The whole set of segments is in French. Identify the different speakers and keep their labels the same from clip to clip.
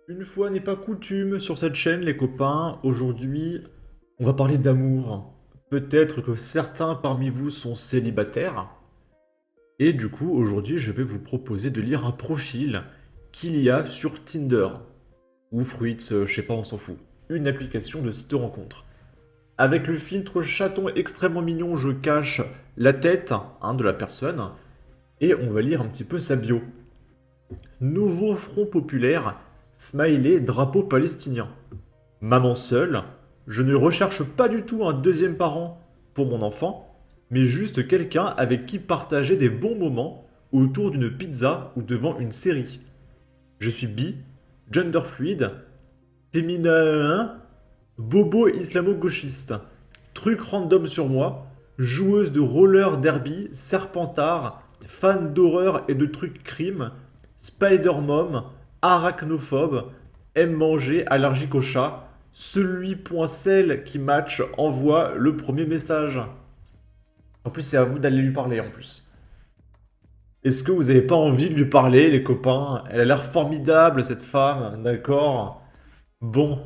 Speaker 1: Une fois n'est pas coutume sur cette chaîne, les copains, aujourd'hui, on va parler d'amour. Peut-être que certains parmi vous sont célibataires. Et du coup, aujourd'hui, je vais vous proposer de lire un profil qu'il y a sur Tinder. Ou Fruits, je sais pas, on s'en fout. Une application de site de rencontre. Avec le filtre chaton extrêmement mignon, je cache la tête de la personne. Et on va lire un petit peu sa bio. Nouveau front populaire, smiley drapeau palestinien. Maman seule, je ne recherche pas du tout un deuxième parent pour mon enfant, mais juste quelqu'un avec qui partager des bons moments autour d'une pizza ou devant une série. Je suis bi, gender fluide, féminin, bobo islamo-gauchiste. Truc random sur moi, joueuse de roller derby, serpentard, fan d'horreur et de trucs crime, spider-mom, arachnophobe, aime manger, allergique au chat, celui point celle qui match envoie le premier message. En plus, c'est à vous d'aller lui parler en plus. Est-ce que vous n'avez pas envie de lui parler, les copains? Elle a l'air formidable, cette femme, d'accord? Bon.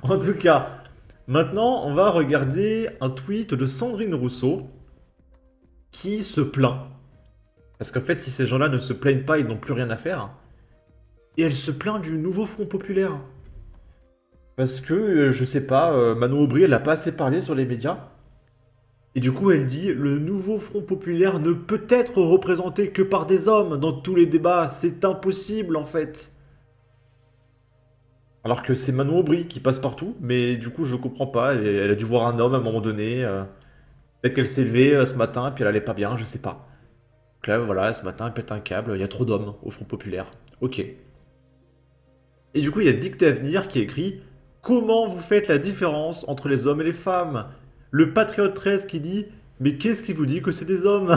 Speaker 1: En tout cas, maintenant, on va regarder un tweet de Sandrine Rousseau qui se plaint. Parce qu'en fait, si ces gens-là ne se plaignent pas, ils n'ont plus rien à faire. Et elle se plaint du nouveau Front Populaire. Parce que, je sais pas, Manon Aubry, elle a pas assez parlé sur les médias. Et du coup, elle dit, le nouveau Front Populaire ne peut être représenté que par des hommes dans tous les débats. C'est impossible, en fait. Alors que c'est Manon Aubry qui passe partout, mais du coup je comprends pas, elle a dû voir un homme à un moment donné, peut-être qu'elle s'est levée ce matin, puis elle allait pas bien, je sais pas. Donc là voilà, ce matin elle pète un câble, il y a trop d'hommes au Front Populaire. Ok. Et du coup il y a Dicté Avenir qui écrit comment vous faites la différence entre les hommes et les femmes? Le Patriote 13 qui dit mais qu'est-ce qui vous dit que c'est des hommes?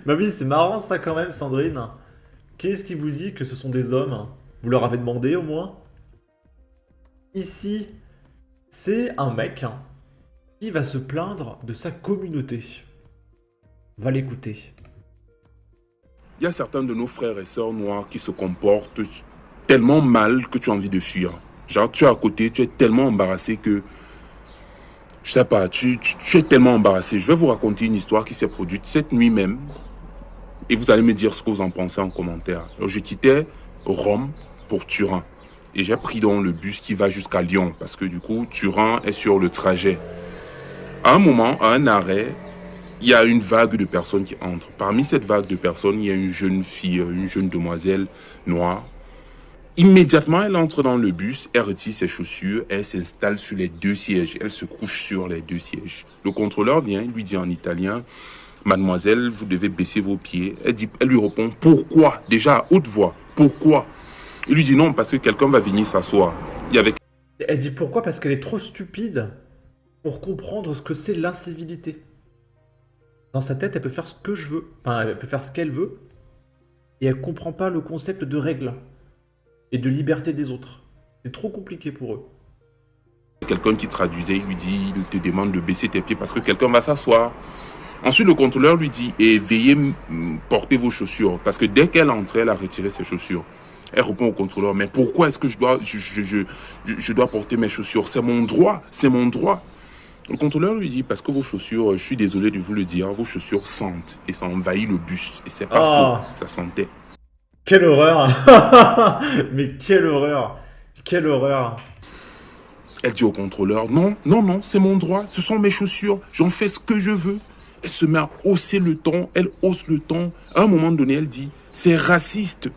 Speaker 1: Bah oui, c'est marrant ça quand même, Sandrine. Qu'est-ce qui vous dit que ce sont des hommes? Vous leur avez demandé au moins? Ici, c'est un mec qui va se plaindre de sa communauté. Va l'écouter.
Speaker 2: Il y a certains de nos frères et sœurs noirs qui se comportent tellement mal que tu as envie de fuir. Genre, tu es à côté, tu es tellement embarrassé que, je sais pas, tu es tellement embarrassé. Je vais vous raconter une histoire qui s'est produite cette nuit même et vous allez me dire ce que vous en pensez en commentaire. Alors, je quittais Rome pour Turin et j'ai pris donc le bus qui va jusqu'à Lyon parce que du coup, Turin est sur le trajet. À un moment, à un arrêt, il y a une vague de personnes qui entrent. Parmi cette vague de personnes, il y a une jeune fille, une jeune demoiselle noire. Immédiatement, elle entre dans le bus, elle retire ses chaussures, elle s'installe sur les deux sièges, elle se couche sur les deux sièges. Le contrôleur vient, il lui dit en italien, mademoiselle, vous devez baisser vos pieds. Elle lui répond, pourquoi? Déjà à haute voix, pourquoi? Il lui dit non, parce que quelqu'un va venir s'asseoir. Il y avait
Speaker 1: Elle dit pourquoi? Parce qu'elle est trop stupide pour comprendre ce que c'est l'incivilité. Dans sa tête, elle peut faire ce que je veux. Enfin, elle peut faire ce qu'elle veut. Et elle comprend pas le concept de règle et de liberté des autres. C'est trop compliqué pour eux.
Speaker 2: quelqu'un qui traduisait, il lui dit, il te demande de baisser tes pieds parce que quelqu'un va s'asseoir. Ensuite, le contrôleur lui dit, et veillez porter vos chaussures. Parce que dès qu'elle entrait, elle a retiré ses chaussures. Elle répond au contrôleur, mais pourquoi est-ce que je dois porter mes chaussures? C'est mon droit, c'est mon droit. Le contrôleur lui dit, parce que vos chaussures, je suis désolé de vous le dire, vos chaussures sentent. Et ça envahit le bus. Et c'est pas
Speaker 1: Ah,
Speaker 2: faux, ça sentait.
Speaker 1: quelle horreur! Mais quelle horreur! Quelle horreur!
Speaker 2: Elle dit au contrôleur, non, non, non, c'est mon droit, ce sont mes chaussures, j'en fais ce que je veux. Elle se met à hausser le ton, elle hausse le ton. À un moment donné, elle dit, c'est raciste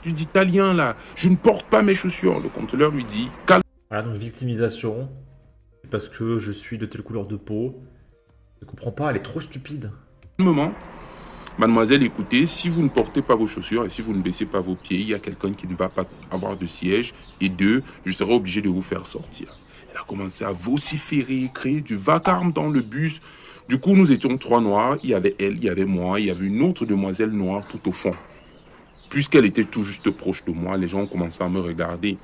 Speaker 2: d'italien là, je ne porte pas mes chaussures. Le contrôleur lui dit,
Speaker 1: Voilà, donc victimisation. C'est parce que je suis de telle couleur de peau. Je comprends pas, elle est trop stupide.
Speaker 2: calmement, mademoiselle, écoutez, si vous ne portez pas vos chaussures et si vous ne baissez pas vos pieds, il y a quelqu'un qui ne va pas avoir de siège. Et deux, je serai obligé de vous faire sortir. Elle a commencé à vociférer, créer du vacarme dans le bus. Du coup, nous étions trois noirs. Il y avait elle, il y avait moi, il y avait une autre demoiselle noire tout au fond. Puisqu'elle était tout juste proche de moi, les gens ont commencé à me regarder.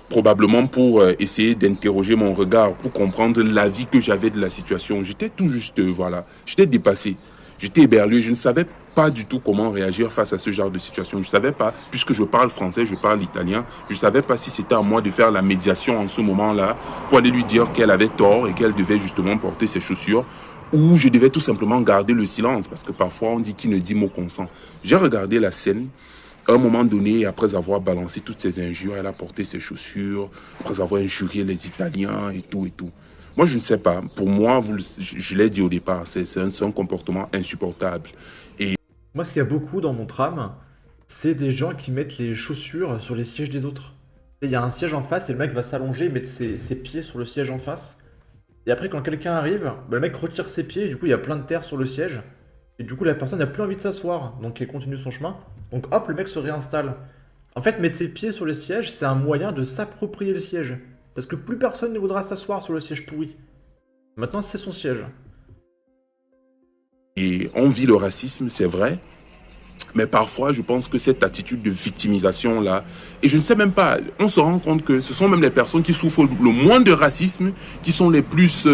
Speaker 2: Probablement pour essayer d'interroger mon regard, pour comprendre l'avis que j'avais de la situation. J'étais tout juste, voilà, j'étais dépassé. J'étais éberlué, je ne savais pas du tout comment réagir face à ce genre de situation. Je ne savais pas, puisque je parle français, je parle italien, je ne savais pas si c'était à moi de faire la médiation en ce moment-là pour aller lui dire qu'elle avait tort et qu'elle devait justement porter ses chaussures, ou je devais tout simplement garder le silence, parce que parfois on dit qui ne dit mot consent. J'ai regardé la scène. À un moment donné, après avoir balancé toutes ces injures, elle a porté ses chaussures, après avoir injurié les Italiens et tout et tout. Moi, je ne sais pas. Pour moi, je l'ai dit au départ, c'est un comportement insupportable.
Speaker 1: Moi, ce qu'il y a beaucoup dans mon tram, c'est des gens qui mettent les chaussures sur les sièges des autres. Il y a un siège en face et le mec va s'allonger et mettre ses pieds sur le siège en face. Et après, quand quelqu'un arrive, bah, le mec retire ses pieds et du coup, il y a plein de terre sur le siège. Et du coup, la personne n'a plus envie de s'asseoir. Donc, il continue son chemin. Donc, hop, le mec se réinstalle. En fait, mettre ses pieds sur le siège, c'est un moyen de s'approprier le siège. Parce que plus personne ne voudra s'asseoir sur le siège pourri. Maintenant, c'est son siège.
Speaker 2: Et on vit le racisme, c'est vrai, mais parfois je pense que cette attitude de victimisation-là, et je ne sais même pas, on se rend compte que ce sont même les personnes qui souffrent le moins de racisme, qui sont les plus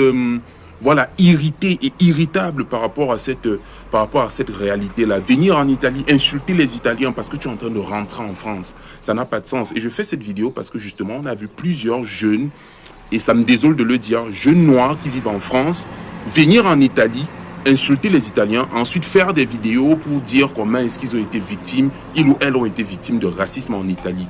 Speaker 2: voilà, irritées et irritables par rapport à cette réalité-là. Venir en Italie, insulter les Italiens parce que tu es en train de rentrer en France, ça n'a pas de sens. Et je fais cette vidéo parce que justement, on a vu plusieurs jeunes, et ça me désole de le dire, jeunes noirs qui vivent en France, venir en Italie, insulter les Italiens, ensuite faire des vidéos pour dire comment est-ce qu'ils ont été victimes, ils ou elles ont été victimes de racisme en Italie.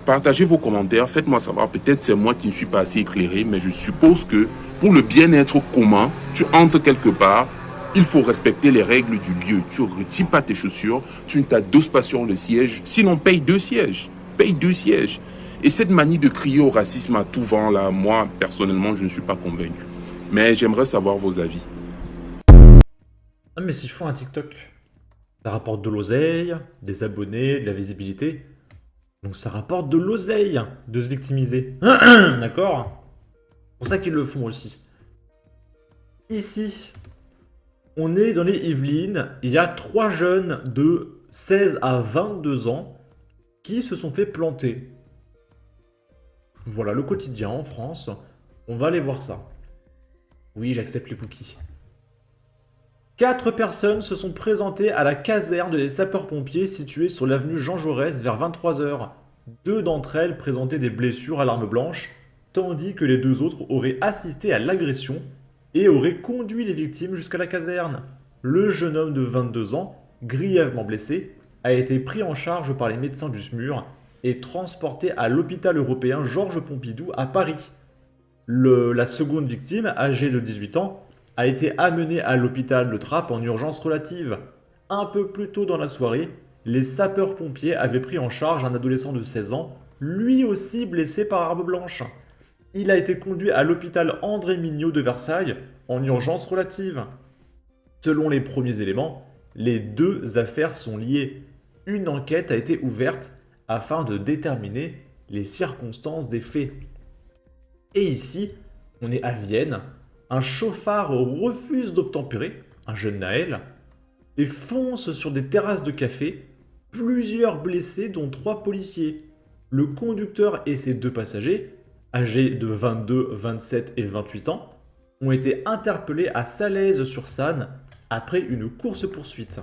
Speaker 2: Partagez vos commentaires, faites-moi savoir, peut-être c'est moi qui ne suis pas assez éclairé, mais je suppose que pour le bien-être commun, tu entres quelque part, il faut respecter les règles du lieu. Tu ne retires pas tes chaussures, tu ne t'adosses pas sur le siège, sinon paye 2 sièges. Paye 2 sièges. Et cette manie de crier au racisme à tout vent, là, moi, personnellement, je ne suis pas convaincu. Mais j'aimerais savoir vos avis.
Speaker 1: Ah, mais s'ils font un TikTok, ça rapporte de l'oseille, des abonnés, de la visibilité. Donc ça rapporte de l'oseille de se victimiser. D'accord? C'est pour ça qu'ils le font aussi. Ici, on est dans les Yvelines. Il y a 3 jeunes de 16 à 22 ans qui se sont fait planter. Voilà le quotidien en France. On va aller voir ça. Oui, j'accepte les cookies. 4 personnes se sont présentées à la caserne des sapeurs-pompiers située sur l'avenue Jean Jaurès vers 23 h. 2 d'entre elles présentaient des blessures à l'arme blanche, tandis que les 2 autres auraient assisté à l'agression et auraient conduit les victimes jusqu'à la caserne. Le jeune homme de 22 ans, grièvement blessé, a été pris en charge par les médecins du SMUR et transporté à l'hôpital européen Georges Pompidou à Paris. La seconde victime, âgée de 18 ans, a été amenée à l'hôpital de Trappes en urgence relative. Un peu plus tôt dans la soirée, les sapeurs-pompiers avaient pris en charge un adolescent de 16 ans, lui aussi blessé par arme blanche. Il a été conduit à l'hôpital André Mignot de Versailles en urgence relative. Selon les premiers éléments, les 2 affaires sont liées. Une enquête a été ouverte afin de déterminer les circonstances des faits. Et ici, on est à Vienne. Un chauffard refuse d'obtempérer, un jeune Naël, et fonce sur des terrasses de café, plusieurs blessés dont 3 policiers. Le conducteur et ses 2 passagers, âgés de 22, 27 et 28 ans, ont été interpellés à Salaise-sur-Sanne après une course-poursuite.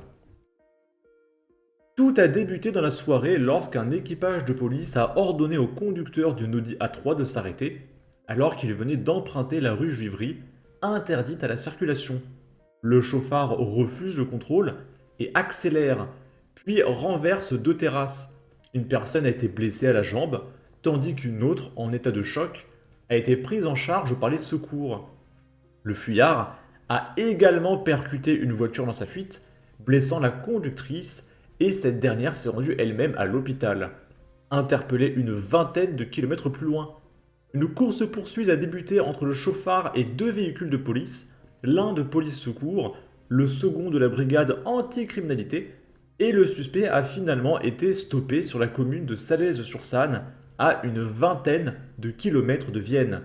Speaker 1: Tout a débuté dans la soirée lorsqu'un équipage de police a ordonné au conducteur d'une Audi A3 de s'arrêter alors qu'il venait d'emprunter la rue Juivry, interdite à la circulation. Le chauffard refuse le contrôle et accélère, puis renverse 2 terrasses. Une personne a été blessée à la jambe, tandis qu'une autre, en état de choc, a été prise en charge par les secours. Le fuyard a également percuté une voiture dans sa fuite, blessant la conductrice, et cette dernière s'est rendue elle-même à l'hôpital, interpellée une vingtaine de kilomètres plus loin. Une course-poursuite a débuté entre le chauffard et 2 véhicules de police, l'un de police secours, le second de la brigade anticriminalité, et le suspect a finalement été stoppé sur la commune de Salaise-sur-Sanne, à une vingtaine de kilomètres de Vienne.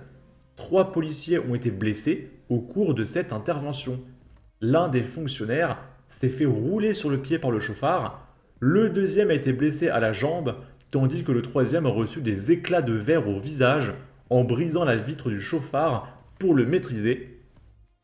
Speaker 1: 3 policiers ont été blessés au cours de cette intervention. L'un des fonctionnaires s'est fait rouler sur le pied par le chauffard, le deuxième a été blessé à la jambe, tandis que le troisième a reçu des éclats de verre au visage en brisant la vitre du chauffard pour le maîtriser,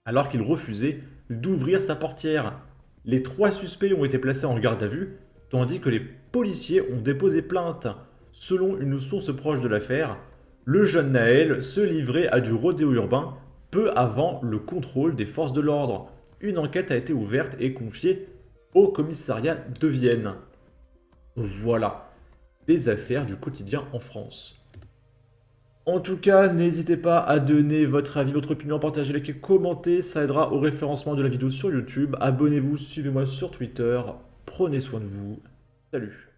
Speaker 1: alors qu'il refusait d'ouvrir sa portière. Les 3 suspects ont été placés en garde à vue, tandis que les policiers ont déposé plainte. Selon une source proche de l'affaire, le jeune Naël se livrait à du rodéo urbain peu avant le contrôle des forces de l'ordre. Une enquête a été ouverte et confiée au commissariat de Vienne. Voilà, des affaires du quotidien en France. En tout cas, n'hésitez pas à donner votre avis, votre opinion, partager, liker, commenter, ça aidera au référencement de la vidéo sur YouTube. Abonnez-vous, suivez-moi sur Twitter, prenez soin de vous, salut.